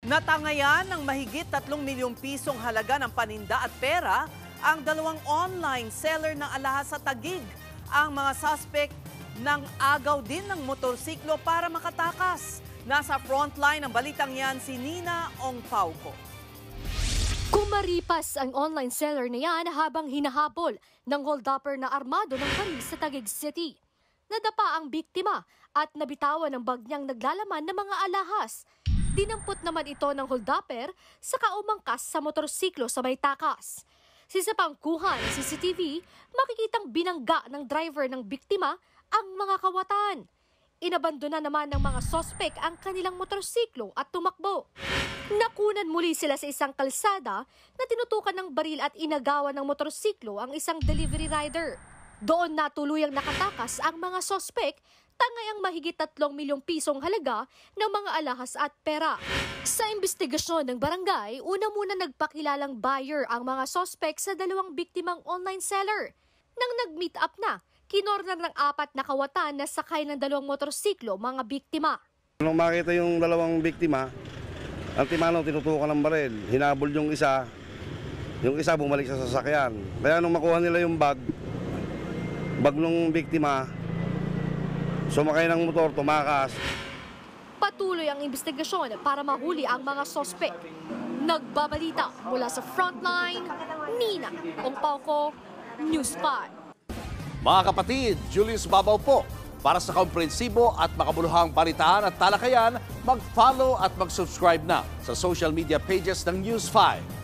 Natangayan ng mahigit 3 milyong pisong halaga ng paninda at pera ang dalawang online seller ng alahas sa Taguig. Ang mga suspect ng agaw din ng motorsiklo para makatakas. Nasa frontline ng balitang yan si Nina Ongpauco. Kumaripas ang online seller na yan habang hinahabol ng hold-upper na armado ng baril sa Taguig City. Nadapa ang biktima at nabitawan ng bag niyang naglalaman ng mga alahas. Dinampot naman ito ng hold-upper sa kaumangkas sa motorsiklo sa may takas. Sa pangkuha ng CCTV, makikitang binangga ng driver ng biktima ang mga kawatan. Inabandona naman ng mga sospek ang kanilang motorsiklo at tumakbo. Nakunan muli sila sa isang kalsada na tinutukan ng baril at inagawan ng motorsiklo ang isang delivery rider. Doon natuluyang nakatakas ang mga sospek, tangay ang mahigit 3 milyong pisong halaga ng mga alahas at pera. Sa investigasyon ng barangay, una muna nagpakilalang buyer ang mga sospek sa dalawang biktimang online seller. Nang nag-meet up na, kinorner ng 4 na kawatan na sakay ng 2 motorsiklo mga biktima. Nung makita yung dalawang biktima, ang timano tinutukan ng baril. Hinabol yung isa bumalik sa sasakyan. Kaya nung makuha nila yung bag ng biktima, sumakay ng motor, tumakas. Patuloy ang investigasyon para mahuli ang mga sospek. Nagbabalita mula sa frontline, Nina Ongpauco, News 5. Mga kapatid, Julius Babaw po. Para sa komprehensibo at makabuluhang balitaan at talakayan, mag-follow at mag-subscribe na sa social media pages ng News 5.